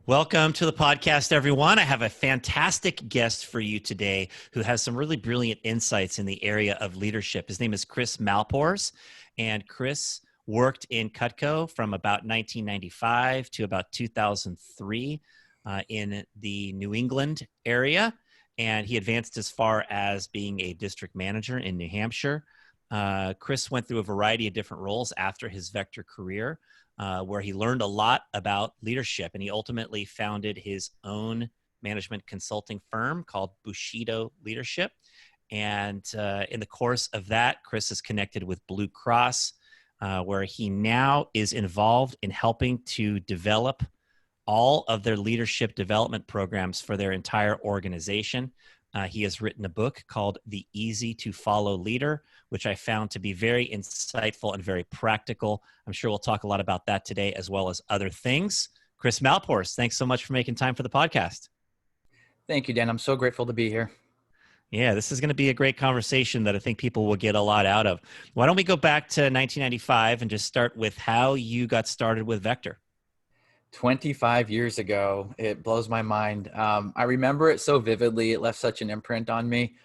Welcome to the podcast, everyone. I have a fantastic guest for you today who has some really brilliant insights in the area of leadership. His name is Kris Mailepors, and Kris worked in Cutco from about 1995 to about 2003 in the New England area, and he advanced as far as being a district manager in New Hampshire. Kris went through a variety of different roles after his Vector career, where he learned a lot about leadership, and he ultimately founded his own management consulting firm called Bushido Leadership. And in the course of that, Kris is connected with Blue Cross, where he now is involved in helping to develop all of their leadership development programs for their entire organization. He has written a book called The Easy to Follow Leader, which I found to be very insightful and very practical. I'm sure we'll talk a lot about that today, as well as other things. Kris Mailepors, thanks so much for making time for the podcast. Thank you, Dan. I'm so grateful to be here. Yeah, this is going to be a great conversation that I think people will get a lot out of. Why don't we go back to 1995 and just start with how you got started with Vector? 25 years ago, it blows my mind. I remember it so vividly. It left such an imprint on me.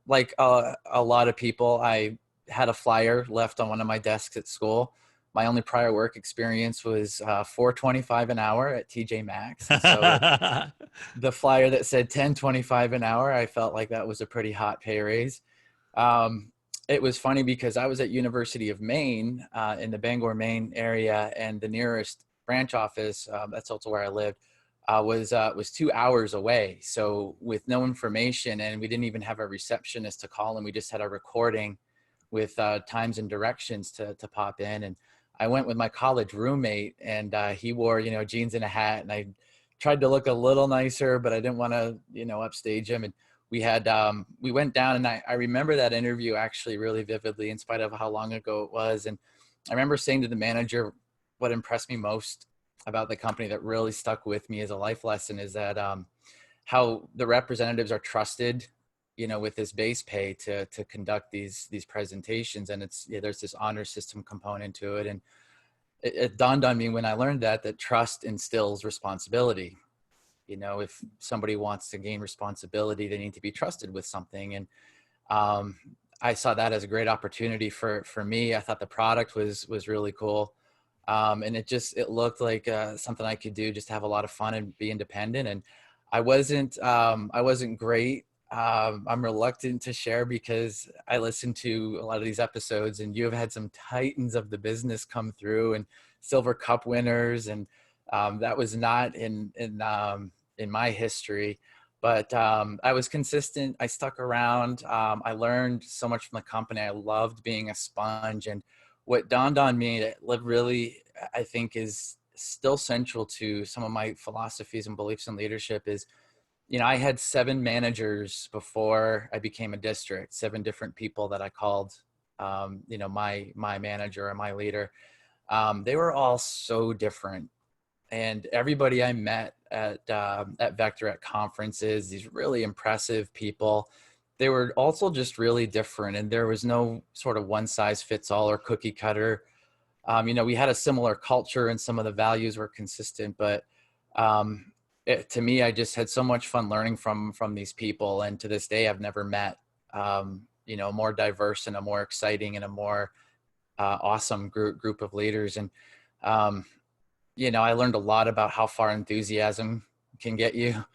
Like a lot of people, I had a flyer left on one of my desks at school. My only prior work experience was $4.25 an hour at TJ Maxx. And so the flyer that said $10.25 an hour, I felt like that was a pretty hot pay raise. It was funny because I was at University of Maine in the Bangor, Maine area, and the nearest branch office, that's also where I lived, was 2 hours away. So with no information, and we didn't even have a receptionist to call, and we just had a recording with times and directions to pop in. And I went with my college roommate, and he wore, jeans and a hat, and I tried to look a little nicer, but I didn't want to, upstage him. And we went down, and I remember that interview actually really vividly, in spite of how long ago it was. And I remember saying to the manager, what impressed me most about the company that really stuck with me as a life lesson is that how the representatives are trusted, with this base pay to conduct these presentations. And there's this honor system component to it. And it dawned on me when I learned that trust instills responsibility. If somebody wants to gain responsibility, they need to be trusted with something. And I saw that as a great opportunity for me. I thought the product was really cool. And it looked like something I could do, just to have a lot of fun and be independent. And I wasn't great. I'm reluctant to share because I listened to a lot of these episodes, and you have had some titans of the business come through, and Silver Cup winners. And that was not in my history, but I was consistent. I stuck around. I learned so much from the company. I loved being a sponge. And what dawned on me that really, I think, is still central to some of my philosophies and beliefs in leadership is, I had 7 managers before I became a district, 7 different people that I called, my manager or my leader. They were all so different. And everybody I met at Vector, at conferences, these really impressive people, they were also just really different. And there was no sort of one size fits all or cookie cutter. We had a similar culture and some of the values were consistent, but to me, I just had so much fun learning from these people. And to this day, I've never met, a more diverse and a more exciting and a more awesome group of leaders. And, I learned a lot about how far enthusiasm can get you.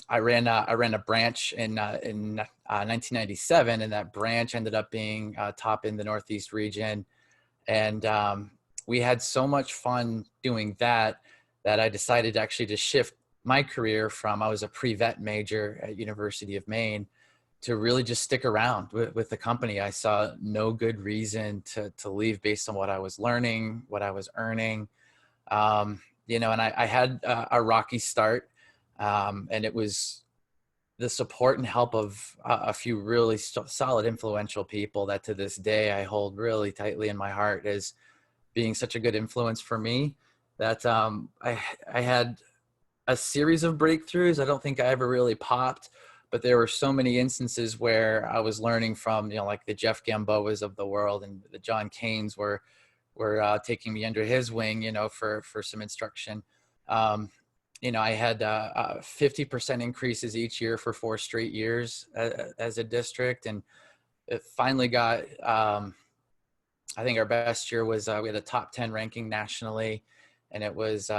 I ran a branch in 1997, and that branch ended up being top in the Northeast region. And we had so much fun doing that I decided actually to shift my career from, I was a pre-vet major at University of Maine, to really just stick around with the company. I saw no good reason to leave based on what I was learning, what I was earning. And I had a rocky start. And it was the support and help of a few really solid, influential people that to this day I hold really tightly in my heart as being such a good influence for me, that I had a series of breakthroughs. I don't think I ever really popped, but there were so many instances where I was learning from, like the Jeff Gamboas of the world, and the John Canes were taking me under his wing, for some instruction. I had 50% increases each year for 4 straight years as a district. And it finally got, I think our best year was we had a top 10 ranking nationally. And it was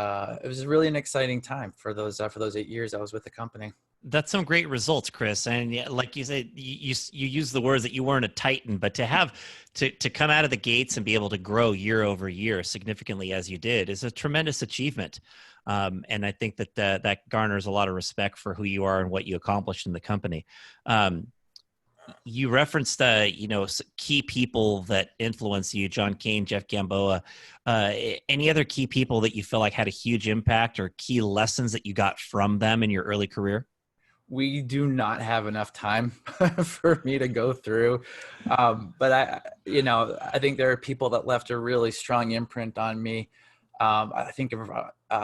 really an exciting time for those 8 years I was with the company. That's some great results, Kris. And like you said, you use the words that you weren't a titan, but to come out of the gates and be able to grow year over year significantly as you did is a tremendous achievement. And I think that garners a lot of respect for who you are and what you accomplished in the company. You referenced, key people that influence you: John Kane, Jeff Gamboa. Any other key people that you feel like had a huge impact, or key lessons that you got from them in your early career? We do not have enough time for me to go through. But I think there are people that left a really strong imprint on me. I think of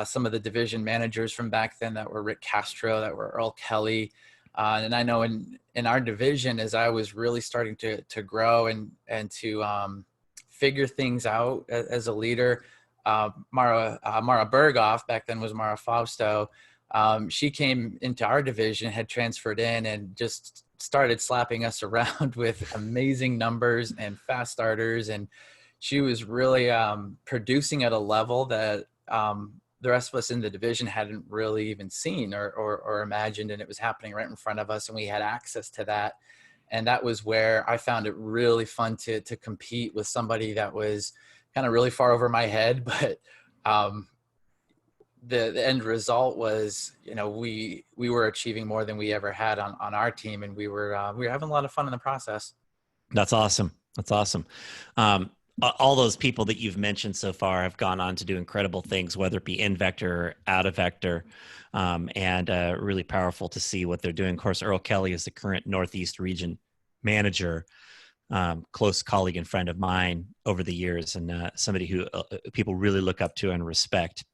some of the division managers from back then that were Rick Castro, that were Earl Kelly. And I know in our division, as I was really starting to grow and to figure things out as a leader, Mara Berghoff, back then was Mara Fausto. She came into our division, had transferred in, and just started slapping us around with amazing numbers and fast starters. And she was really producing at a level that the rest of us in the division hadn't really even seen or imagined. And it was happening right in front of us, and we had access to that. And that was where I found it really fun to compete with somebody that was kind of really far over my head. But the end result was, we were achieving more than we ever had on our team. And we were having a lot of fun in the process. That's awesome. That's awesome. All those people that you've mentioned so far have gone on to do incredible things, whether it be in Vector or out of Vector, and really powerful to see what they're doing. Of course, Earl Kelly is the current Northeast region manager, close colleague and friend of mine over the years, and somebody who people really look up to and respect.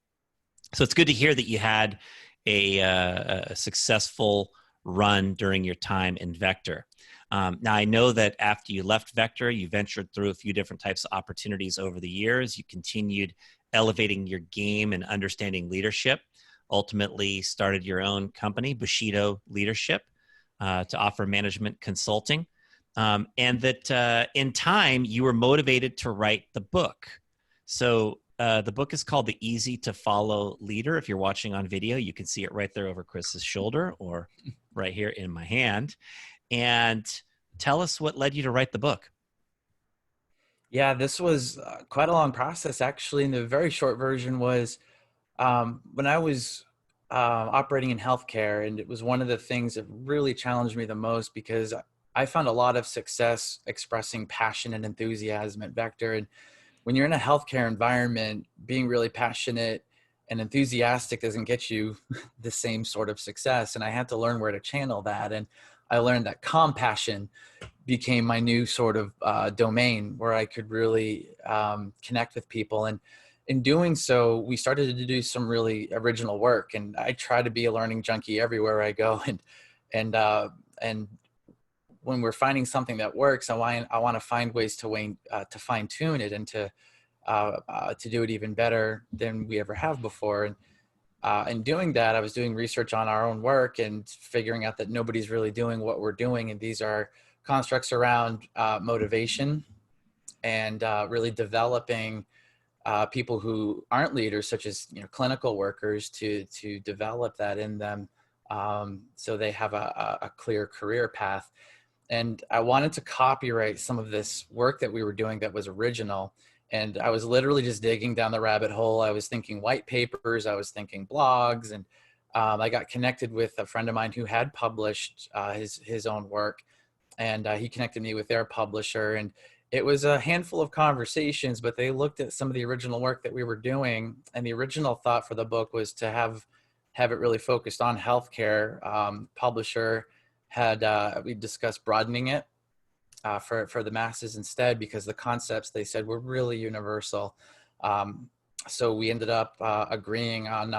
So it's good to hear that you had a successful run during your time in Vector. Now, I know that after you left Vector, you ventured through a few different types of opportunities over the years. You continued elevating your game and understanding leadership, ultimately started your own company, Bushido Leadership, to offer management consulting. And that in time, you were motivated to write the book. So the book is called The Easy to Follow Leader. If you're watching on video, you can see it right there over Kris's shoulder or right here in my hand. And tell us what led you to write the book. Yeah, this was quite a long process, actually. And the very short version was when I was operating in healthcare, and it was one of the things that really challenged me the most, because I found a lot of success expressing passion and enthusiasm at Vector. And when you're in a healthcare environment, being really passionate and enthusiastic doesn't get you the same sort of success. And I had to learn where to channel that. And I learned that compassion became my new sort of domain where I could really connect with people. And in doing so, we started to do some really original work. And I try to be a learning junkie everywhere I go. And when we're finding something that works, I want to find ways to fine tune it and to do it even better than we ever have before. And in doing that, I was doing research on our own work and figuring out that nobody's really doing what we're doing. And these are constructs around motivation and really developing people who aren't leaders, such as clinical workers, to develop that in them, so they have a clear career path. And I wanted to copyright some of this work that we were doing that was original. And I was literally just digging down the rabbit hole. I was thinking white papers, I was thinking blogs, and I got connected with a friend of mine who had published his own work, and he connected me with their publisher. And it was a handful of conversations, but they looked at some of the original work that we were doing. And the original thought for the book was to have it really focused on healthcare. Publisher had we discussed broadening it for the masses instead, because the concepts, they said, were really universal. So we ended up agreeing on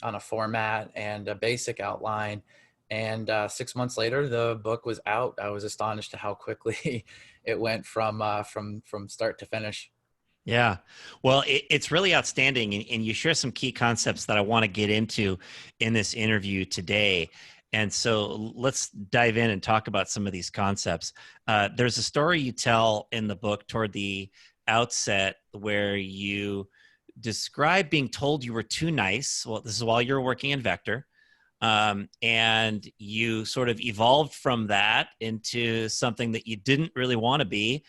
a format and a basic outline. And 6 months later, the book was out. I was astonished at how quickly it went from start to finish. Yeah. Well, it's really outstanding. And you share some key concepts that I want to get into in this interview today. And so let's dive in and talk about some of these concepts. There's a story you tell in the book toward the outset where you describe being told you were too nice. Well, this is while you're working in Vector. And you sort of evolved from that into something that you didn't really want to be.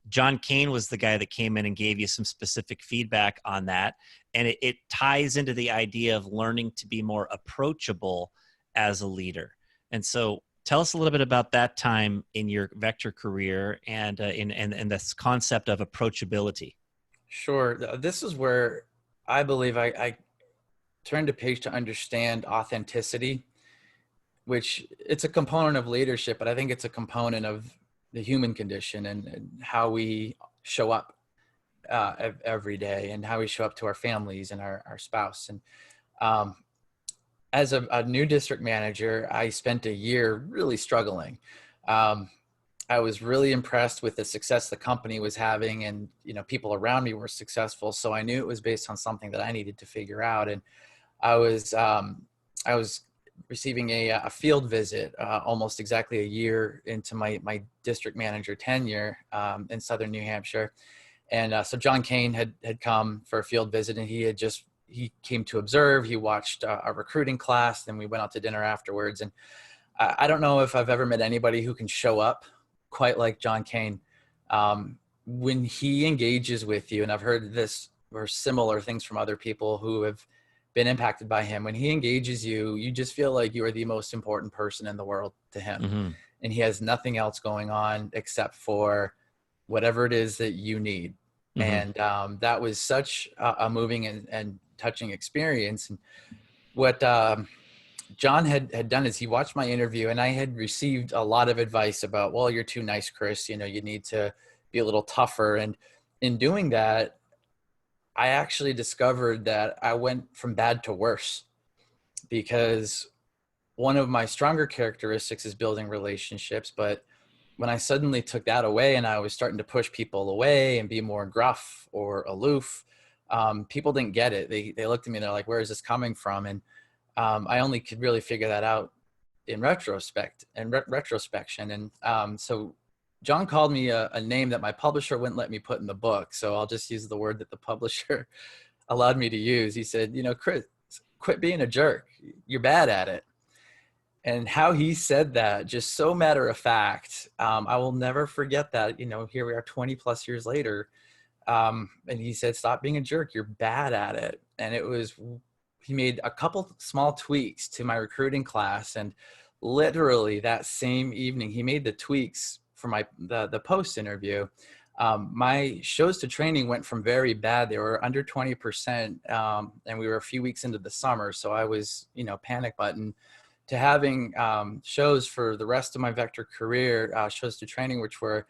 John Kane was the guy that came in and gave you some specific feedback on that. And it ties into the idea of learning to be more approachable as a leader. And so tell us a little bit about that time in your Vector career and in this concept of approachability. Sure. This is where I believe I turned a page to understand authenticity, which it's a component of leadership, but I think it's a component of the human condition and how we show up every day and how we show up to our families and our spouse. And um, as a new district manager, I spent a year really struggling. Um, I was really impressed with the success the company was having, and people around me were successful. So I knew it was based on something that I needed to figure out. And I was receiving a field visit almost exactly a year into my district manager tenure in Southern New Hampshire. And so John Kane had come for a field visit, and he came to observe. He watched a recruiting class, then we went out to dinner afterwards. And I don't know if I've ever met anybody who can show up quite like John Kane. When he engages with you, and I've heard this or similar things from other people who have been impacted by him, when he engages you, you just feel like you are the most important person in the world to him. Mm-hmm. And he has nothing else going on except for whatever it is that you need. Mm-hmm. And that was such a moving and touching experience. And what John had done is he watched my interview, and I had received a lot of advice about, well, you're too nice, Kris. You need to be a little tougher. And in doing that, I actually discovered that I went from bad to worse, because one of my stronger characteristics is building relationships. But when I suddenly took that away and I was starting to push people away and be more gruff or aloof, people didn't get it. They looked at me and they're like, where is this coming from? And I only could really figure that out in retrospection. And so John called me a name that my publisher wouldn't let me put in the book. So I'll just use the word that the publisher allowed me to use. He said, Kris, quit being a jerk. You're bad at it. And how he said that, just so matter of fact, I will never forget that. Here we are 20 plus years later. And he said, stop being a jerk. You're bad at it. And he made a couple small tweaks to my recruiting class. And literally that same evening, he made the tweaks for the post interview. My shows to training went from very bad. They were under 20%. And we were a few weeks into the summer. So I was, panic button, to having shows for the rest of my Vector career, shows to training, which were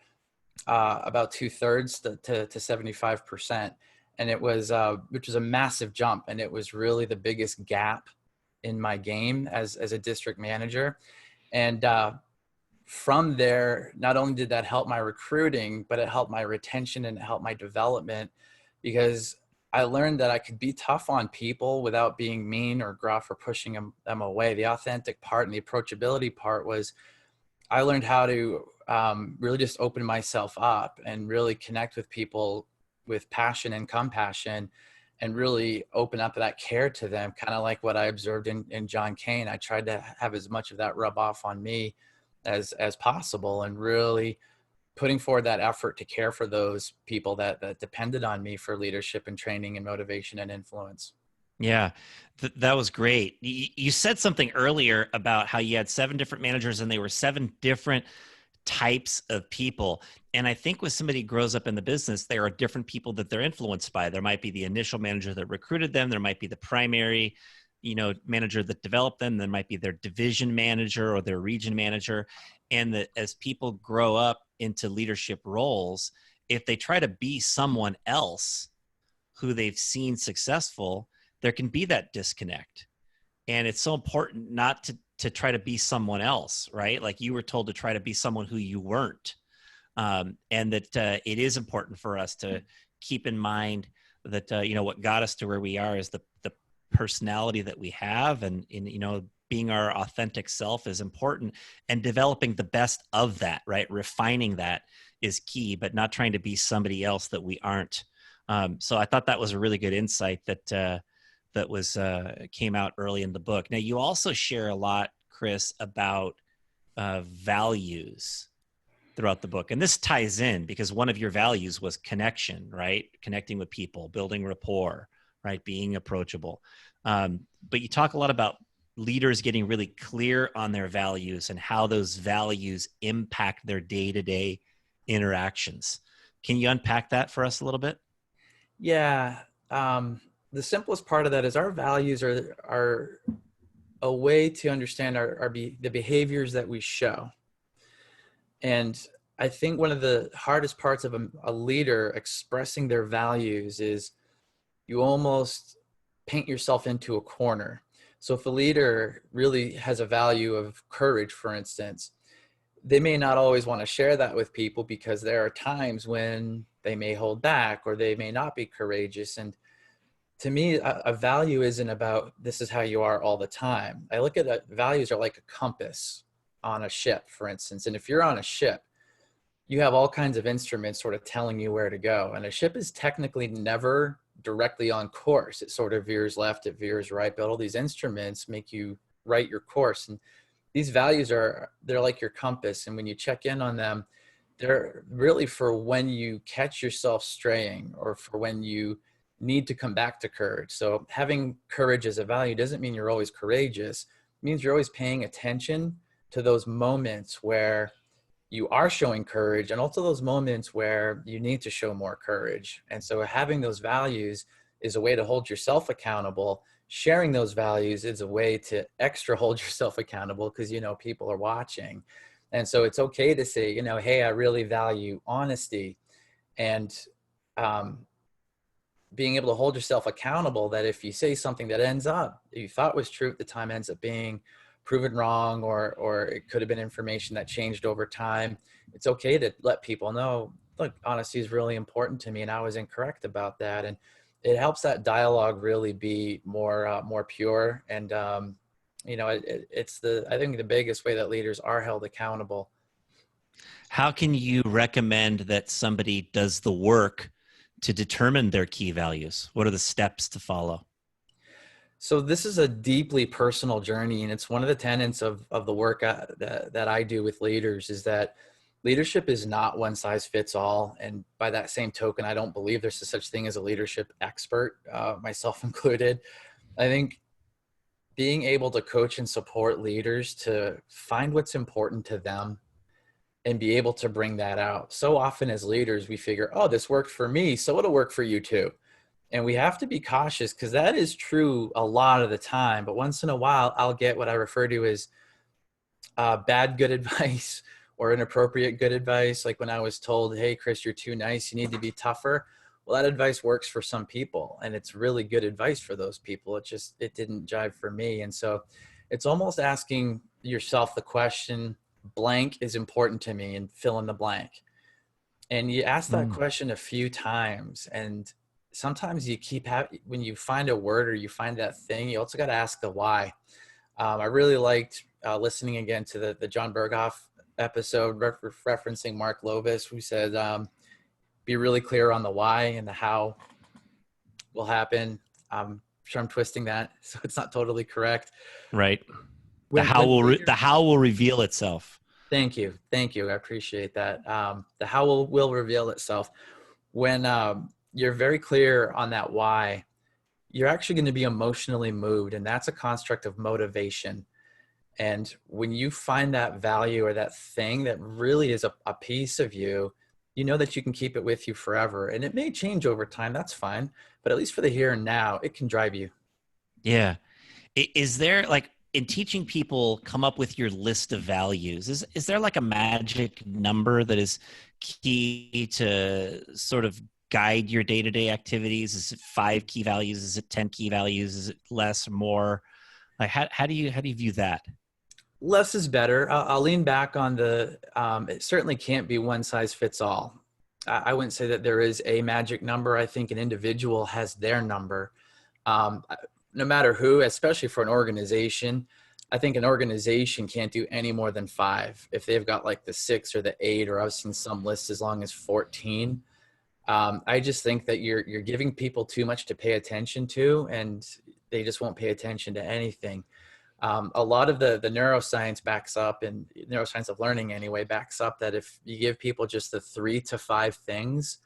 about 2/3 to 75%. And it was, which was a massive jump. And it was really the biggest gap in my game as a district manager. And from there, not only did that help my recruiting, but it helped my retention and it helped my development, because I learned that I could be tough on people without being mean or gruff or pushing them away. The authentic part and the approachability part was, I learned how to really just open myself up and really connect with people with passion and compassion, and really open up that care to them, kind of like what I observed in John Kane. I tried to have as much of that rub off on me as possible, and really putting forward that effort to care for those people that depended on me for leadership and training and motivation and influence. Yeah, that was great. You said something earlier about how you had 7 different managers and they were 7 different types of people. And I think when somebody grows up in the business, there are different people that they're influenced by. There might be the initial manager that recruited them. There might be the primary, manager that developed them. There might be their division manager or their region manager. And as people grow up into leadership roles, if they try to be someone else who they've seen successful, there can be that disconnect. And it's so important not to try to be someone else, right? Like you were told to try to be someone who you weren't. and that it is important for us to keep in mind that what got us to where we are is the personality that we have, and being our authentic self is important, and developing the best of that, right? Refining that is key, but not trying to be somebody else that we aren't. So I thought that was a really good insight that was came out early in the book. Now, you also share a lot, Kris, about values throughout the book. And this ties in because one of your values was connection, right? Connecting with people, building rapport, right? Being approachable. But you talk a lot about leaders getting really clear on their values and how those values impact their day-to-day interactions. Can you unpack that for us a little bit? Yeah. The simplest part of that is our values are a way to understand the behaviors that we show. And I think one of the hardest parts of a leader expressing their values is you almost paint yourself into a corner. So if a leader really has a value of courage, for instance, they may not always want to share that with people because there are times when they may hold back or they may not be courageous. And to me, a value isn't about this is how you are all the time. I look at values are like a compass on a ship, for instance. And if you're on a ship, you have all kinds of instruments sort of telling you where to go. And a ship is technically never directly on course. It sort of veers left, it veers right, but all these instruments make you right your course. And these values they're like your compass. And when you check in on them, they're really for when you catch yourself straying or for when you need to come back to courage. So having courage as a value doesn't mean you're always courageous. It means you're always paying attention to those moments where you are showing courage and also those moments where you need to show more courage. And so having those values is a way to hold yourself accountable. Sharing those values is a way to extra hold yourself accountable because, people are watching. And so it's okay to say, hey, I really value honesty, and being able to hold yourself accountable that if you say something that ends up, you thought was true at the time, ends up being proven wrong, or it could have been information that changed over time. It's okay to let people know, look, honesty is really important to me and I was incorrect about that. And it helps that dialogue really be more pure. And, it's I think the biggest way that leaders are held accountable. How can you recommend that somebody does the work to determine their key values? What are the steps to follow? So this is a deeply personal journey, and it's one of the tenets of the work that I do with leaders is that leadership is not one size fits all. And by that same token, I don't believe there's such thing as a leadership expert, myself included. I think being able to coach and support leaders to find what's important to them and be able to bring that out. So often as leaders, we figure, oh, this worked for me, so it'll work for you too. And we have to be cautious because that is true a lot of the time. But once in a while, I'll get what I refer to as bad good advice or inappropriate good advice. Like when I was told, hey, Kris, you're too nice, you need to be tougher. Well, that advice works for some people and it's really good advice for those people. It didn't jive for me. And so it's almost asking yourself the question, blank is important to me, and fill in the blank. And you ask that question a few times, and sometimes you when you find a word or you find that thing, you also got to ask the why. I really liked listening again to the John Berghoff episode referencing Mark Lovis, who said, be really clear on the why, and the how will happen. I'm sure I'm twisting that, so it's not totally correct. Right. The how will reveal itself. Thank you. I appreciate that. The how will reveal itself. When you're very clear on that why, you're actually going to be emotionally moved, and that's a construct of motivation. And when you find that value or that thing that really is a piece of you, you know that you can keep it with you forever. And it may change over time, that's fine, but at least for the here and now, it can drive you. Yeah. Is there, like, in teaching people come up with your list of values, is there like a magic number that is key to sort of guide your day-to-day activities? Is it 5 key values? Is it 10 key values? Is it less or more? Like how do you view that? Less is better. I'll lean back on it certainly can't be one size fits all. I wouldn't say that there is a magic number. I think an individual has their number. Um, no matter who, especially for an organization, I think an organization can't do any more than 5. If they've got like the 6 or the 8, or I've seen some lists as long as 14. I just think that you're giving people too much to pay attention to, and they just won't pay attention to anything. A lot of the neuroscience backs up, and neuroscience of learning anyway backs up, that if you give people just the 3 to 5 things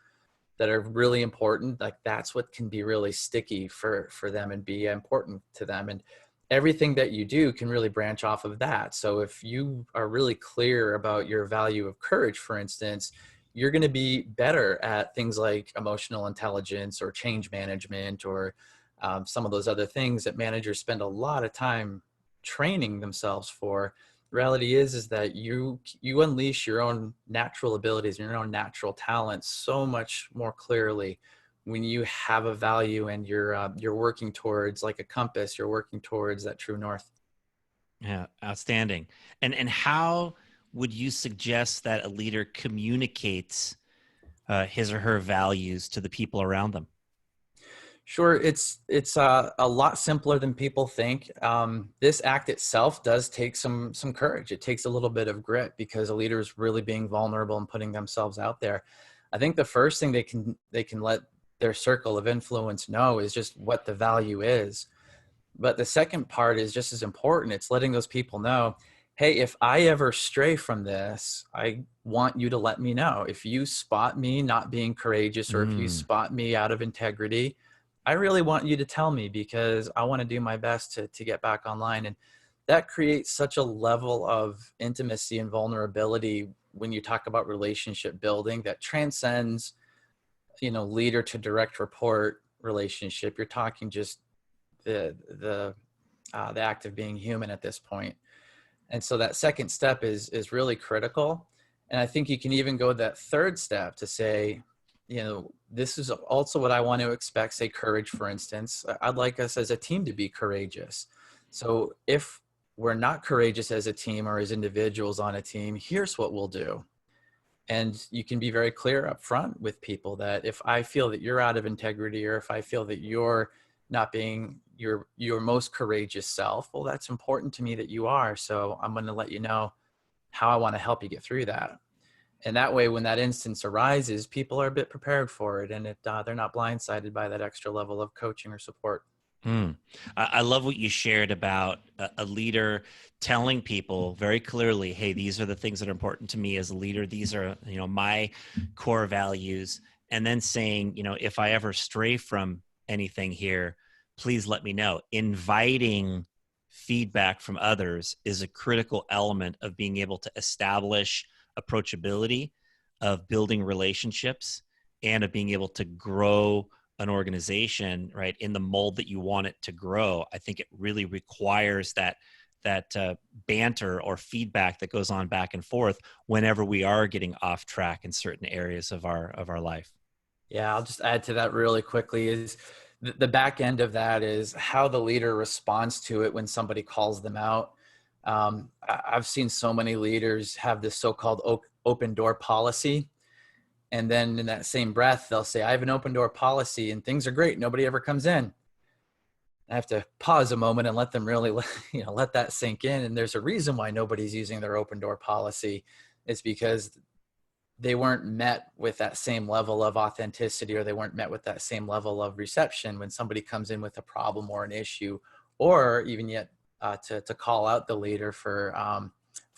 that are really important, like that's what can be really sticky for them and be important to them. And everything that you do can really branch off of that. So if you are really clear about your value of courage, for instance, you're going to be better at things like emotional intelligence or change management, or some of those other things that managers spend a lot of time training themselves for. The reality is that you unleash your own natural abilities, your own natural talents so much more clearly when you have a value and you're working towards, like a compass, you're working towards that true north. Yeah, outstanding. And how would you suggest that a leader communicates his or her values to the people around them? Sure, it's a lot simpler than people think. This act itself does take some courage. It takes a little bit of grit, because a leader is really being vulnerable and putting themselves out there. I think the first thing they can let their circle of influence know is just what the value is. But the second part is just as important. It's letting those people know, hey, if I ever stray from this, I want you to let me know. If you spot me not being courageous, or if you Mm. spot me out of integrity, I really want you to tell me, because I want to do my best to get back online. And that creates such a level of intimacy and vulnerability when you talk about relationship building that transcends, leader to direct report relationship. You're talking just the act of being human at this point. And so that second step is really critical. And I think you can even go that third step to say, this is also what I want to expect, say courage, for instance. I'd like us as a team to be courageous. So if we're not courageous as a team or as individuals on a team, here's what we'll do. And you can be very clear up front with people that if I feel that you're out of integrity, or if I feel that you're not being your most courageous self, well, that's important to me that you are. So I'm going to let you know how I want to help you get through that. And that way, when that instance arises, people are a bit prepared for it, and they're not blindsided by that extra level of coaching or support. Mm. I love what you shared about a leader telling people very clearly, hey, these are the things that are important to me as a leader. These are, my core values. And then saying, if I ever stray from anything here, please let me know. Inviting feedback from others is a critical element of being able to establish approachability, of building relationships, and of being able to grow an organization, right, in the mold that you want it to grow. I think it really requires that banter or feedback that goes on back and forth whenever we are getting off track in certain areas of our life. Yeah, I'll just add to that really quickly is the back end of that is how the leader responds to it when somebody calls them out. I've seen so many leaders have this so-called open door policy. And then in that same breath, they'll say, I have an open door policy and things are great. Nobody ever comes in. I have to pause a moment and let them really, let that sink in. And there's a reason why nobody's using their open door policy. It's because they weren't met with that same level of authenticity, or they weren't met with that same level of reception when somebody comes in with a problem or an issue, or even yet to call out the leader for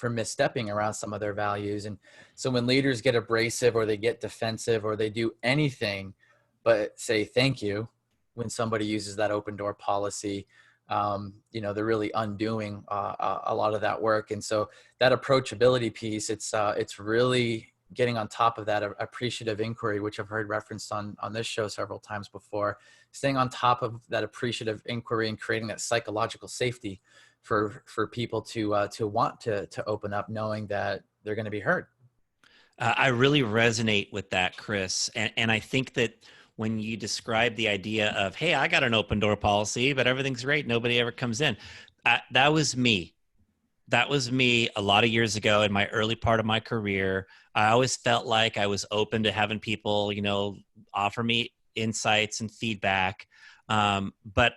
misstepping around some of their values. And so when leaders get abrasive, or they get defensive, or they do anything but say thank you when somebody uses that open door policy, they're really undoing a lot of that work. And so that approachability piece, it's really getting on top of that appreciative inquiry, which I've heard referenced on this show several times before, staying on top of that appreciative inquiry and creating that psychological safety for people to want to open up, knowing that they're going to be heard. I really resonate with that, Kris. And I think that when you describe the idea of, hey, I got an open door policy, but everything's great, nobody ever comes in. That was me That was me a lot of years ago in my early part of my career. I always felt like I was open to having people, offer me insights and feedback. But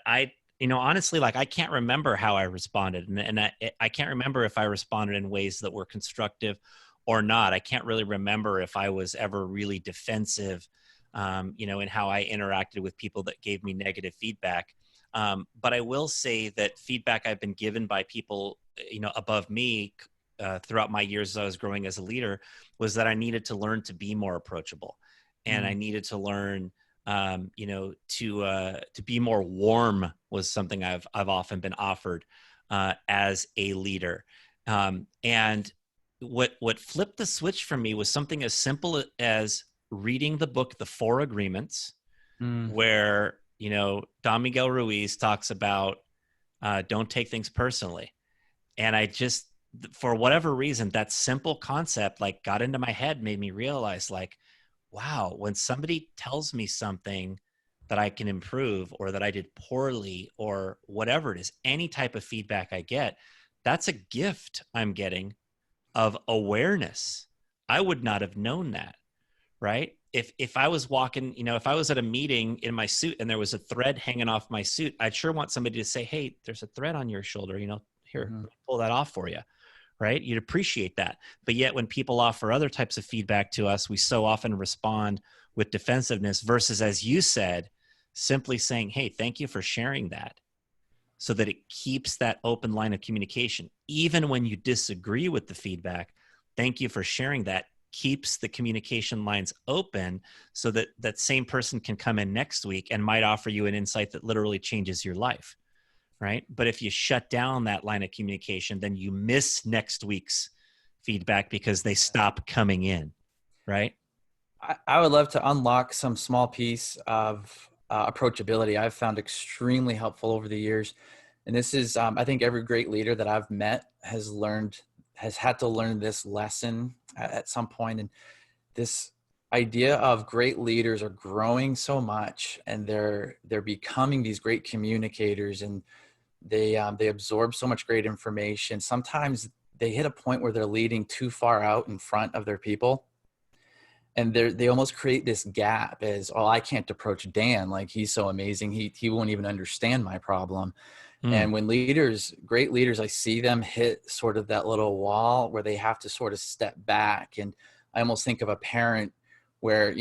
honestly, like I can't remember how I responded, and I can't remember if I responded in ways that were constructive or not. I can't really remember if I was ever really defensive, in how I interacted with people that gave me negative feedback. But I will say that feedback I've been given by people, above me throughout my years as I was growing as a leader was that I needed to learn to be more approachable, and I needed to learn, to be more warm was something I've often been offered as a leader. And what flipped the switch for me was something as simple as reading the book, The Four Agreements, Mm. where, Don Miguel Ruiz talks about don't take things personally. And I just, for whatever reason, that simple concept like got into my head, made me realize like, wow, when somebody tells me something that I can improve or that I did poorly or whatever it is, any type of feedback I get, that's a gift I'm getting of awareness. I would not have known that, right? If I was walking, if I was at a meeting in my suit and there was a thread hanging off my suit, I'd sure want somebody to say, "Hey, there's a thread on your shoulder, here, Mhm. pull that off for you." Right? You'd appreciate that. But yet when people offer other types of feedback to us, we so often respond with defensiveness versus, as you said, simply saying, "Hey, thank you for sharing that," so that it keeps that open line of communication. Even when you disagree with the feedback, thank you for sharing that, keeps the communication lines open so that that same person can come in next week and might offer you an insight that literally changes your life, right? But if you shut down that line of communication, then you miss next week's feedback because they stop coming in, right? I would love to unlock some small piece of approachability I've found extremely helpful over the years. And this is, I think every great leader that I've met has had to learn this lesson at some point. And this idea of great leaders are growing so much, and they're becoming these great communicators, and they absorb so much great information. Sometimes they hit a point where they're leading too far out in front of their people, and they almost create this gap as, oh, I can't approach Dan, like he's so amazing, he won't even understand my problem. Mm. And when great leaders, I see them hit sort of that little wall where they have to sort of step back. And I almost think of a parent where,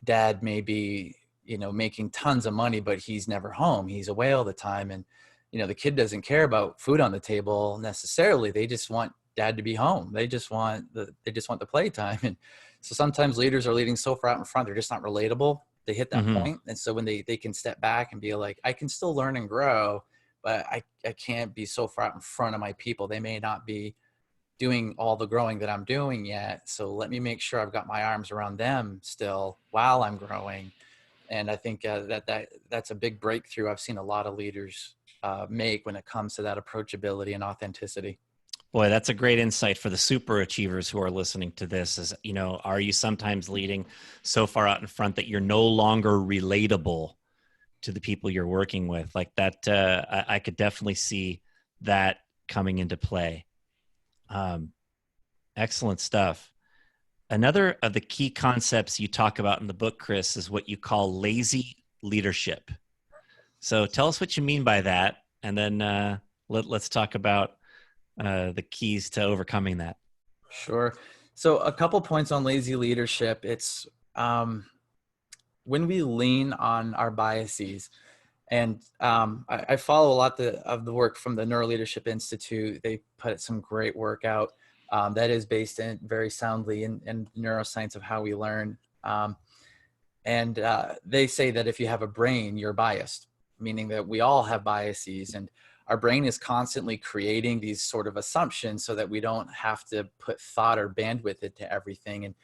dad may be, making tons of money, but he's never home. He's away all the time. And, the kid doesn't care about food on the table necessarily. They just want dad to be home. They just want the playtime. And so sometimes leaders are leading so far out in front, they're just not relatable. They hit that Hmm. point. And so when they can step back and be like, I can still learn and grow, but I can't be so far out in front of my people. They may not be doing all the growing that I'm doing yet. So let me make sure I've got my arms around them still while I'm growing. And I think that's a big breakthrough I've seen a lot of leaders make when it comes to that approachability and authenticity. Boy, that's a great insight for the super achievers who are listening to this. Is, are you sometimes leading so far out in front that you're no longer relatable to the people you're working with? Like that, I could definitely see that coming into play. Um, Excellent stuff. Another of the key concepts you talk about in the book, Kris, is what you call lazy leadership. So tell us what you mean by that, and then let's talk about the keys to overcoming that. Sure. So a couple points on lazy leadership. It's when we lean on our biases. And I follow a lot of the work from the Neuro Leadership Institute. They put some great work out that is based in very soundly in neuroscience of how we learn. And they say that if you have a brain, you're biased, meaning that we all have biases, and our brain is constantly creating these sort of assumptions so that we don't have to put thought or bandwidth into everything. And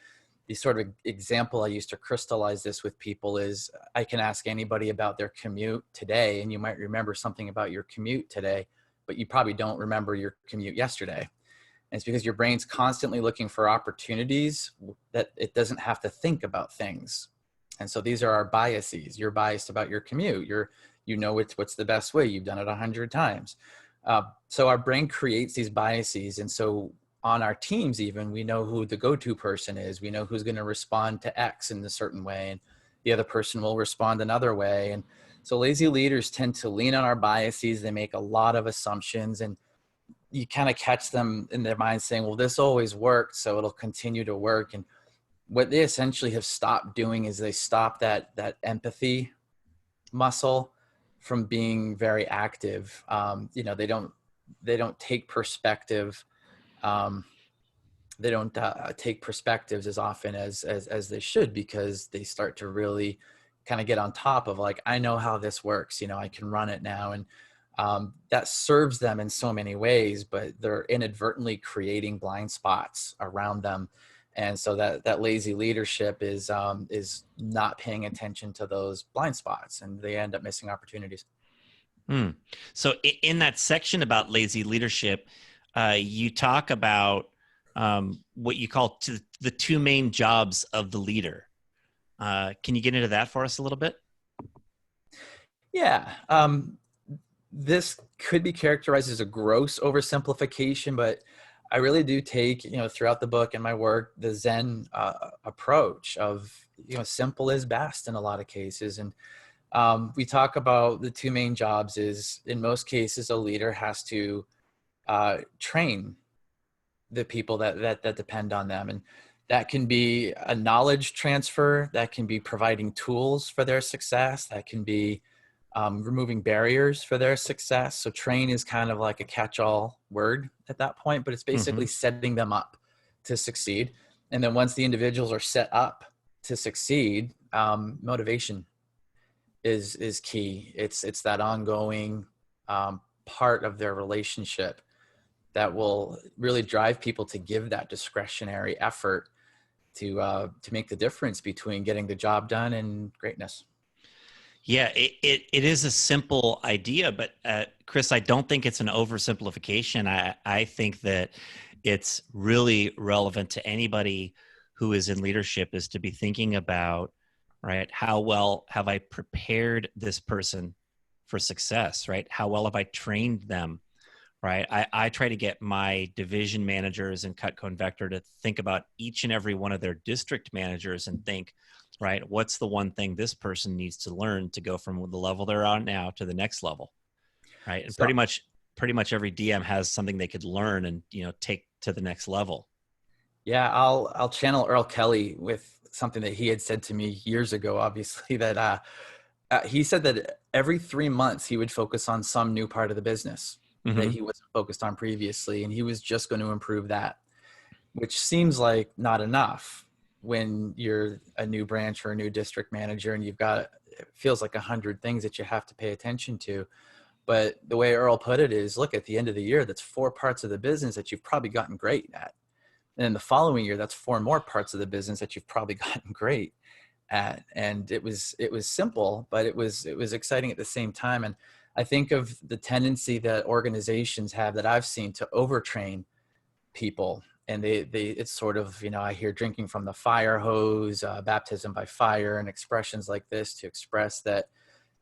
the sort of example I used to crystallize this with people is I can ask anybody about their commute today, and you might remember something about your commute today, but you probably don't remember your commute yesterday. And it's because your brain's constantly looking for opportunities that it doesn't have to think about things. And so these are our biases. You're biased about your commute. What's the best way. You've done it 100 times. So our brain creates these biases. And so on our teams, even, we know who the go-to person is. We know who's going to respond to X in a certain way, and the other person will respond another way. And so lazy leaders tend to lean on our biases. They make a lot of assumptions, and you kind of catch them in their mind saying, well, this always worked, so it'll continue to work. And what they essentially have stopped doing is they stop that empathy muscle from being very active. They don't take perspective. They don't take perspectives as often as they should, because they start to really kind of get on top of, like, I know how this works, I can run it now. And that serves them in so many ways, but they're inadvertently creating blind spots around them. And so that lazy leadership is not paying attention to those blind spots, and they end up missing opportunities. So in that section about lazy leadership, you talk about what you call the two main jobs of the leader. Can you get into that for us a little bit? Yeah. This could be characterized as a gross oversimplification, but I really do take, throughout the book and my work, the Zen approach of, simple is best in a lot of cases. And we talk about the two main jobs is, in most cases, a leader has to train the people that depend on them. And that can be a knowledge transfer, that can be providing tools for their success, that can be removing barriers for their success. So train is kind of like a catch-all word at that point, but it's basically setting them up to succeed. And then once the individuals are set up to succeed, motivation is key. It's that ongoing part of their relationship that will really drive people to give that discretionary effort to make the difference between getting the job done and greatness. Yeah, it is a simple idea, but Kris, I don't think it's an oversimplification. I think that it's really relevant to anybody who is in leadership, is to be thinking about, right, how well have I prepared this person for success, right? How well have I trained them, right? I try to get my division managers in Cutco and Vector to think about each and every one of their district managers and think, right, what's the one thing this person needs to learn to go from the level they're on now to the next level, right? And So, pretty much every DM has something they could learn and take to the next level. yeah, I'll channel Earl Kelly with something that he had said to me years ago. Obviously, that he said that every 3 months he would focus on some new part of the business that he wasn't focused on previously, and he was just going to improve that, which seems like not enough when you're a new branch or a new district manager and you've got, it feels like 100 things that you have to pay attention to. But the way Earl put it is, look, at the end of the year, that's 4 parts of the business that you've probably gotten great at. And then the following year, that's 4 more parts of the business that you've probably gotten great at. And it was simple, but it was exciting at the same time. And I think of the tendency that organizations have, that I've seen, to overtrain people. And it's sort of, I hear drinking from the fire hose, baptism by fire, and expressions like this to express that,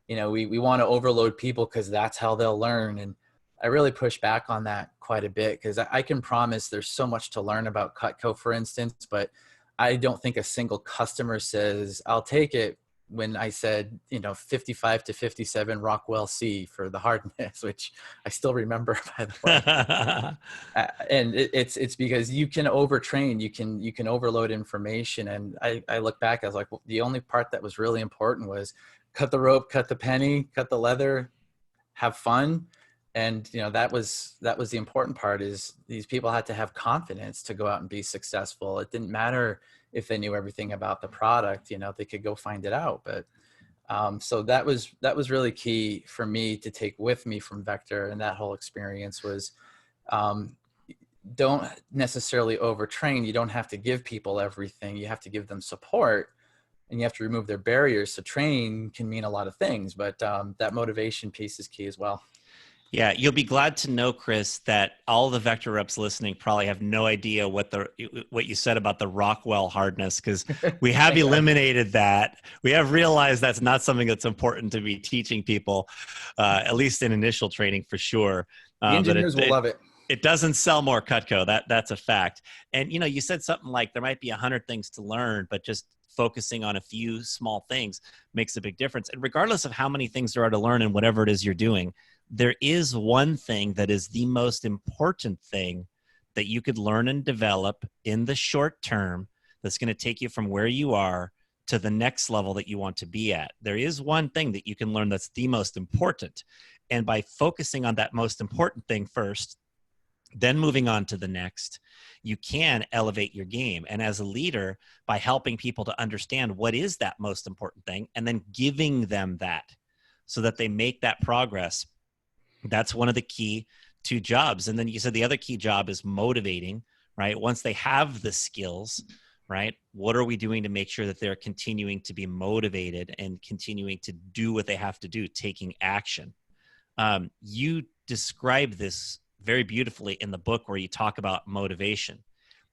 we want to overload people because that's how they'll learn. And I really push back on that quite a bit, because I can promise there's so much to learn about Cutco, for instance, but I don't think a single customer says, I'll take it, when I said, 55 to 57 Rockwell C for the hardness, which I still remember, by the way. And it's because you can overtrain, you can overload information. And I look back, I was like, well, the only part that was really important was cut the rope, cut the penny, cut the leather, have fun. And, that was the important part, is these people had to have confidence to go out and be successful. It didn't matter if they knew everything about the product, they could go find it out. But so that was really key for me to take with me from Vector. And that whole experience was, don't necessarily overtrain. You don't have to give people everything. You have to give them support, and you have to remove their barriers. So training can mean a lot of things, but that motivation piece is key as well. Yeah, you'll be glad to know, Kris, that all the Vector reps listening probably have no idea what you said about the Rockwell hardness, because we have eliminated that. We have realized that's not something that's important to be teaching people, at least in initial training for sure. The But engineers will love it. it doesn't sell more Cutco. That's a fact. And you said something like there might be 100 things to learn, but just focusing on a few small things makes a big difference. And regardless of how many things there are to learn in whatever it is you're doing, there is one thing that is the most important thing that you could learn and develop in the short term that's going to take you from where you are to the next level that you want to be at. There is one thing that you can learn that's the most important. And by focusing on that most important thing first, then moving on to the next, you can elevate your game. And as a leader, by helping people to understand what is that most important thing and then giving them that so that they make that progress, that's one of the key two jobs. And then you said the other key job is motivating, right? Once they have the skills, right? What are we doing to make sure that they're continuing to be motivated and continuing to do what they have to do, taking action? You describe this very beautifully in the book where you talk about motivation.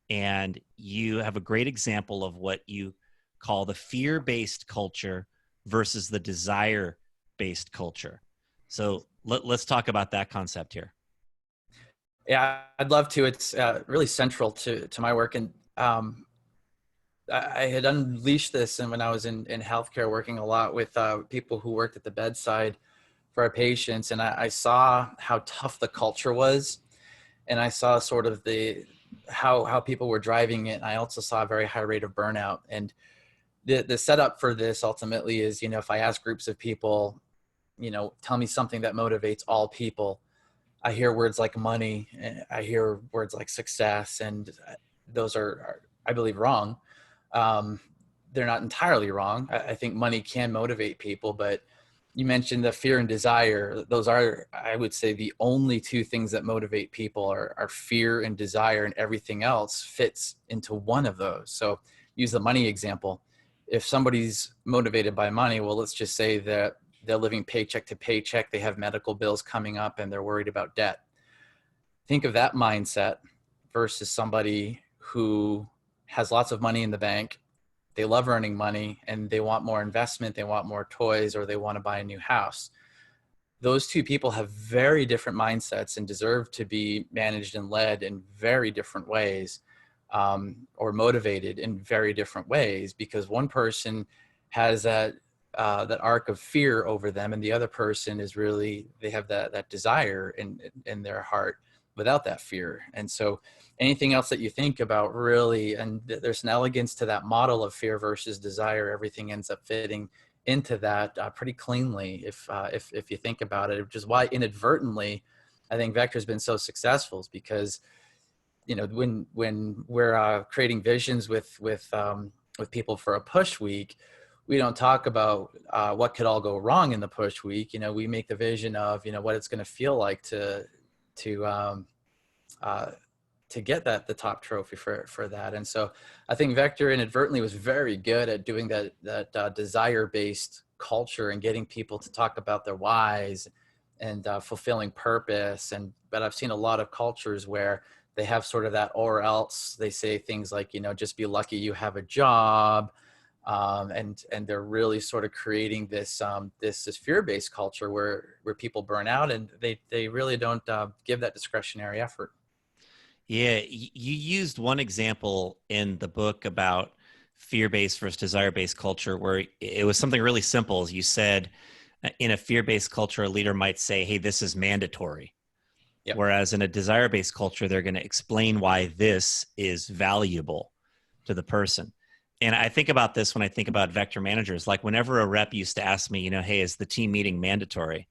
And you have a great example of what you call the fear-based culture versus the desire-based culture. So let's talk about that concept here. Yeah, I'd love to. It's really central to my work. And I had unleashed this, and when I was in healthcare, working a lot with people who worked at the bedside for our patients, and I saw how tough the culture was, and I saw sort of how people were driving it. I also saw a very high rate of burnout. And the setup for this ultimately is, if I ask groups of people, tell me something that motivates all people, I hear words like money, I hear words like success, and those are I believe, wrong. They're not entirely wrong. I think money can motivate people, but you mentioned the fear and desire. Those are, I would say, the only two things that motivate people are fear and desire, and everything else fits into one of those. So use the money example. If somebody's motivated by money, well, let's just say that they're living paycheck to paycheck, they have medical bills coming up, and they're worried about debt. Think of that mindset versus somebody who has lots of money in the bank. They love earning money and they want more investment, they want more toys, or they want to buy a new house. Those two people have very different mindsets and deserve to be managed and led in very different ways, or motivated in very different ways, because one person has that arc of fear over them, and the other person is really, they have that desire in their heart without that fear. And so anything else that you think about, really, and there's an elegance to that model of fear versus desire, everything ends up fitting into that pretty cleanly if you think about it, which is why inadvertently I think Vector's been so successful, is because when we're creating visions with people for a push week, we don't talk about what could all go wrong in the push week. We make the vision of what it's going to feel like to get the top trophy for that. And so I think Vector inadvertently was very good at doing that desire-based culture and getting people to talk about their whys and fulfilling purpose. But I've seen a lot of cultures where they have sort of that, or else they say things like, just be lucky you have a job. And they're really sort of creating this fear-based culture where people burn out, and they really don't give that discretionary effort. Yeah, you used one example in the book about fear-based versus desire-based culture where it was something really simple. As you said, in a fear-based culture, a leader might say, hey, this is mandatory. Yep. Whereas in a desire-based culture, they're going to explain why this is valuable to the person. And I think about this when I think about Vector managers. Like whenever a rep used to ask me, hey, is the team meeting mandatory?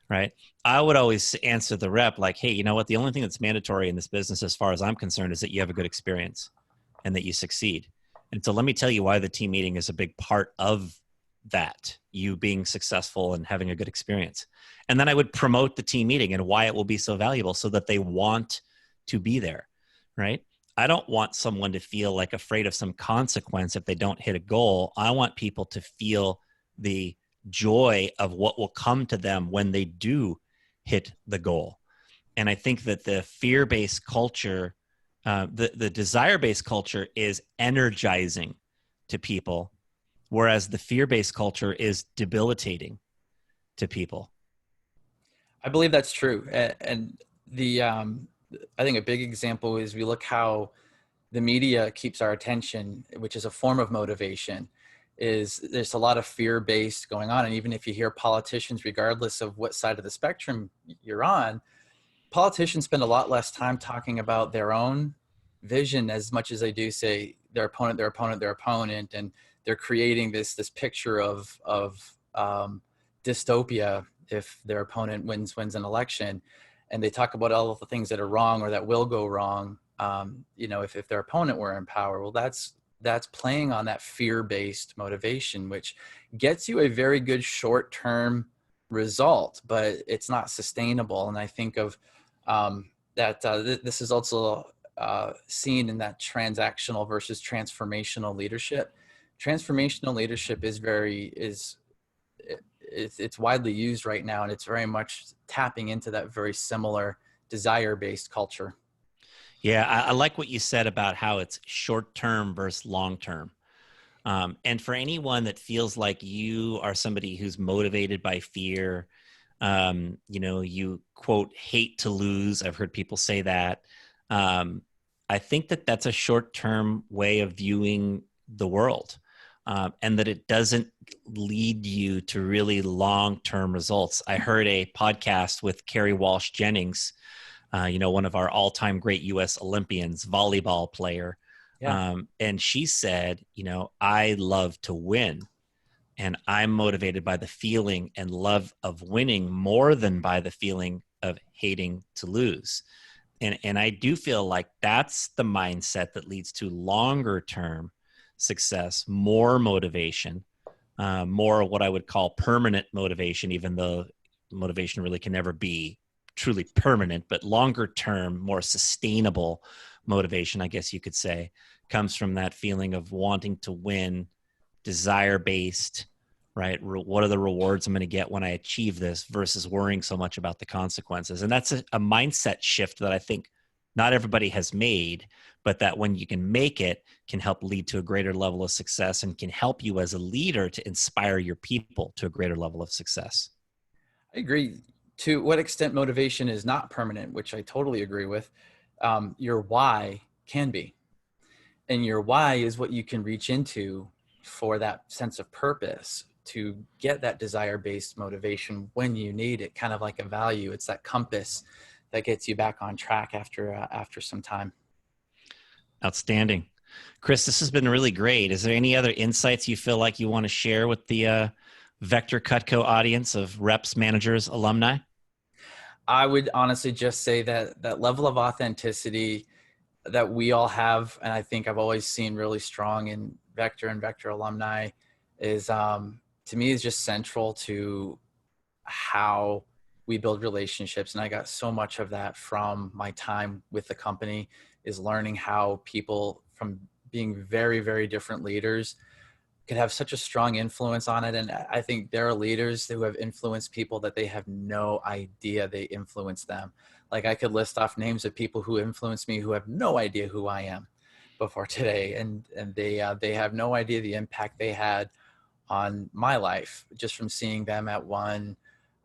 Right? I would always answer the rep like, hey, you know what? The only thing that's mandatory in this business, as far as I'm concerned, is that you have a good experience and that you succeed. And so let me tell you why the team meeting is a big part of that, you being successful and having a good experience. And then I would promote the team meeting and why it will be so valuable so that they want to be there, right? I don't want someone to feel like afraid of some consequence if they don't hit a goal. I want people to feel the joy of what will come to them when they do hit the goal. And I think that the fear-based culture, the desire-based culture is energizing to people, whereas the fear-based culture is debilitating to people. I believe that's true. And the I think a big example is we look how the media keeps our attention, which is a form of motivation. Is there's a lot of fear-based going on, and even if you hear politicians, regardless of what side of the spectrum you're on, politicians spend a lot less time talking about their own vision as much as they do say their opponent, their opponent, their opponent, and they're creating this picture of dystopia if their opponent wins an election, and they talk about all of the things that are wrong or that will go wrong. If their opponent were in power, well, that's playing on that fear-based motivation, which gets you a very good short-term result, but it's not sustainable. And I think of this is also seen in that transactional versus transformational leadership. Transformational leadership it's widely used right now, and it's very much tapping into that very similar desire-based culture. Yeah, I like what you said about how it's short term versus long term. And for anyone that feels like you are somebody who's motivated by fear, you quote, hate to lose. I've heard people say that. I think that that's a short-term way of viewing the world, and that it doesn't lead you to really long-term results. I heard a podcast with Carrie Walsh Jennings, one of our all-time great U.S. Olympians, volleyball player. Yeah. And she said, I love to win. And I'm motivated by the feeling and love of winning more than by the feeling of hating to lose. And I do feel like that's the mindset that leads to longer term success, more motivation, more what I would call permanent motivation, even though motivation really can never be truly permanent, but longer term, more sustainable motivation, I guess you could say, comes from that feeling of wanting to win, desire-based, right? What are the rewards I'm going to get when I achieve this versus worrying so much about the consequences? And that's a mindset shift that I think not everybody has made, but that when you can make it, can help lead to a greater level of success and can help you as a leader to inspire your people to a greater level of success. I agree. To what extent motivation is not permanent, which I totally agree with, your why can be. And your why is what you can reach into for that sense of purpose, to get that desire-based motivation when you need it, kind of like a value. It's that compass that gets you back on track after some time. Outstanding. Kris, this has been really great. Is there any other insights you feel like you want to share with the Vector Cutco audience of reps, managers, alumni? I would honestly just say that level of authenticity that we all have, and I think I've always seen really strong in Vector and Vector alumni, is to me is just central to how we build relationships. And I got so much of that from my time with the company, is learning how people from being very, very different leaders could have such a strong influence on it. And I think there are leaders who have influenced people that they have no idea they influenced them. Like I could list off names of people who influenced me who have no idea who I am before today. And they have no idea the impact they had on my life just from seeing them at one,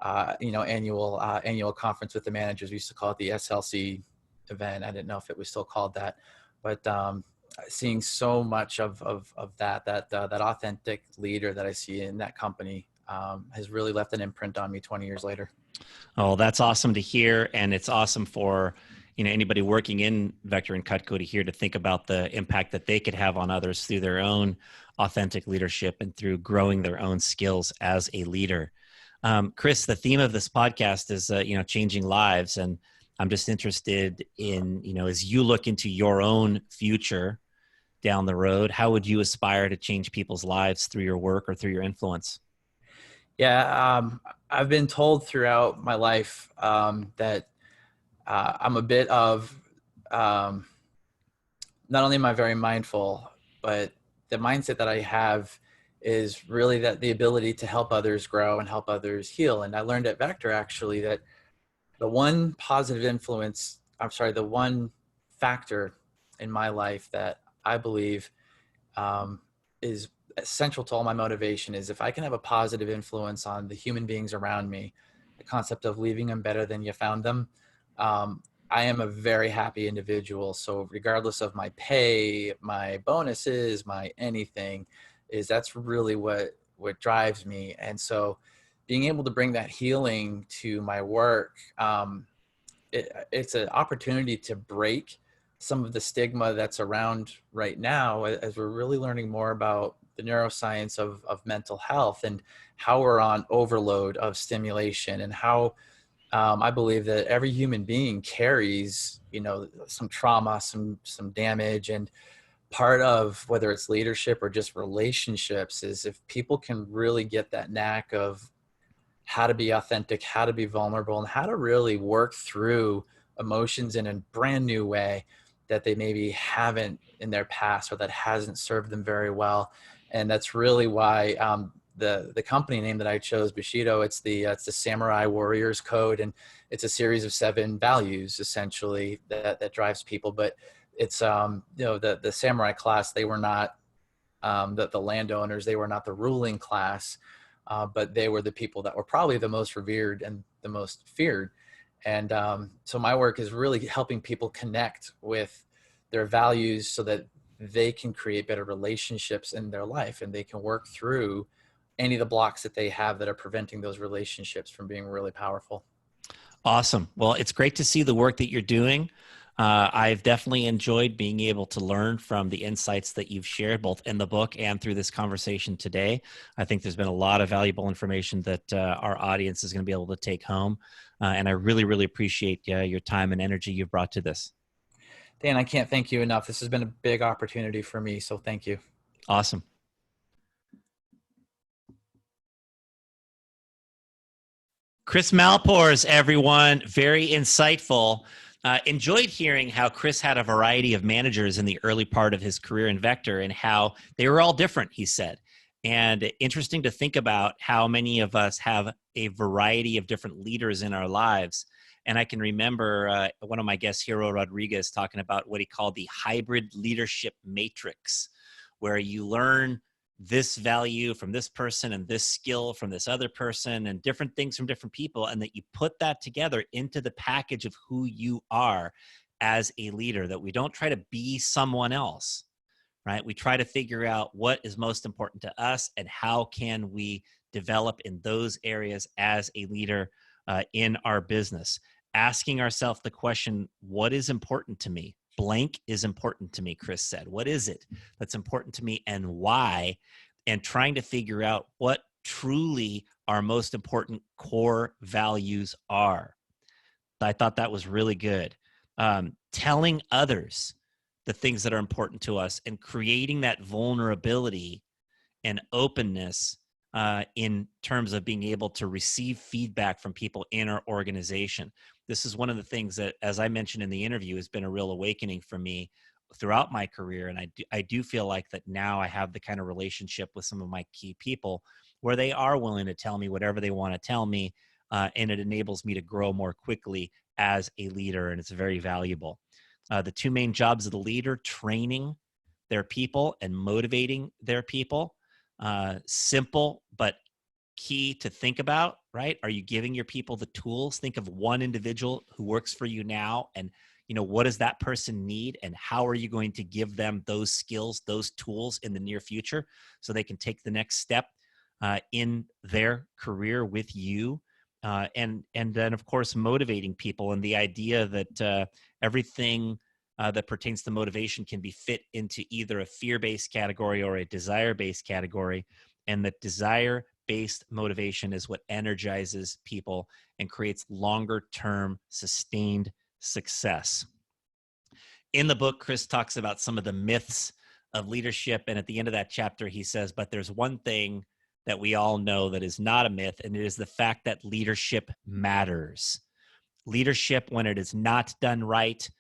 annual conference with the managers. We used to call it the SLC event. I didn't know if it was still called that, but seeing so much of that authentic leader that I see in that company has really left an imprint on me 20 years later. Oh, that's awesome to hear. And it's awesome for, anybody working in Vector and Cutco to hear, to think about the impact that they could have on others through their own authentic leadership and through growing their own skills as a leader. Kris, the theme of this podcast is, changing lives. And I'm just interested in, as you look into your own future down the road, how would you aspire to change people's lives through your work or through your influence? Yeah, I've been told throughout my life that I'm a bit of, not only am I very mindful, but the mindset that I have is really that the ability to help others grow and help others heal. And I learned at Vector actually that the one the one factor in my life that I believe is essential to all my motivation is if I can have a positive influence on the human beings around me, the concept of leaving them better than you found them. I am a very happy individual. So regardless of my pay, my bonuses, my anything, that's really what drives me. And so being able to bring that healing to my work, it's an opportunity to break some of the stigma that's around right now, as we're really learning more about the neuroscience of mental health and how we're on overload of stimulation, and how I believe that every human being carries, some trauma, some damage. And part of whether it's leadership or just relationships is if people can really get that knack of how to be authentic, how to be vulnerable, and how to really work through emotions in a brand new way that they maybe haven't in their past, or that hasn't served them very well. And that's really why the company name that I chose, Bushido, it's the Samurai Warriors Code, and it's a series of 7 values essentially that drives people. But it's the samurai class, they were not the landowners, they were not the ruling class, but they were the people that were probably the most revered and the most feared. And so my work is really helping people connect with their values so that they can create better relationships in their life, and they can work through any of the blocks that they have that are preventing those relationships from being really powerful. Awesome. Well, it's great to see the work that you're doing. I've definitely enjoyed being able to learn from the insights that you've shared, both in the book and through this conversation today. I think there's been a lot of valuable information that our audience is going to be able to take home. And I really, really appreciate your time and energy you've brought to this. Dan, I can't thank you enough. This has been a big opportunity for me, so thank you. Awesome. Kris Mailepors, everyone, very insightful. Enjoyed hearing how Kris had a variety of managers in the early part of his career in Vector, and how they were all different, he said. And interesting to think about how many of us have a variety of different leaders in our lives. And I can remember one of my guests, Hiro Rodriguez, talking about what he called the hybrid leadership matrix, where you learn this value from this person and this skill from this other person and different things from different people, and that you put that together into the package of who you are as a leader, that we don't try to be someone else, right? We try to figure out what is most important to us and how can we develop in those areas as a leader in our business. Asking ourselves the question, what is important to me? Blank is important to me, Kris said. What is it that's important to me and why? And trying to figure out what truly our most important core values are. I thought that was really good. Telling others the things that are important to us and creating that vulnerability and openness in terms of being able to receive feedback from people in our organization. This is one of the things that, as I mentioned in the interview, has been a real awakening for me throughout my career. And I do feel like that now I have the kind of relationship with some of my key people where they are willing to tell me whatever they want to tell me. And it enables me to grow more quickly as a leader. And it's very valuable. The 2 main jobs of the leader: training their people and motivating their people. Simple, but key to think about, right? Are you giving your people the tools? Think of one individual who works for you now, and what does that person need, and how are you going to give them those skills, those tools in the near future so they can take the next step in their career with you. And then, of course, motivating people, and the idea that everything that pertains to motivation can be fit into either a fear-based category or a desire-based category, and that desire-based motivation is what energizes people and creates longer-term sustained success. In the book, Kris talks about some of the myths of leadership, and at the end of that chapter, he says, but there's one thing that we all know that is not a myth, and it is the fact that leadership matters. Leadership, when it is not done right,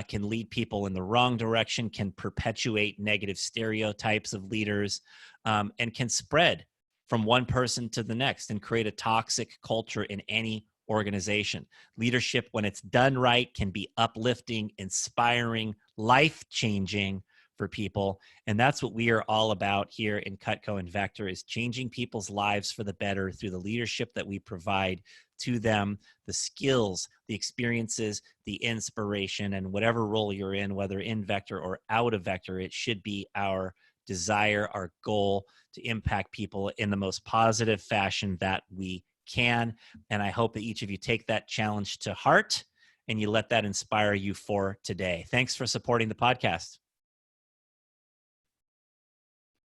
can lead people in the wrong direction, can perpetuate negative stereotypes of leaders, and can spread from one person to the next and create a toxic culture in any organization. Leadership, when it's done right, can be uplifting, inspiring, life-changing for people. And that's what we are all about here in Cutco and Vector, is changing people's lives for the better through the leadership that we provide to them, the skills, the experiences, the inspiration, and whatever role you're in, whether in Vector or out of Vector, it should be our desire, our goal to impact people in the most positive fashion that we can. And I hope that each of you take that challenge to heart and you let that inspire you for today. Thanks for supporting the podcast.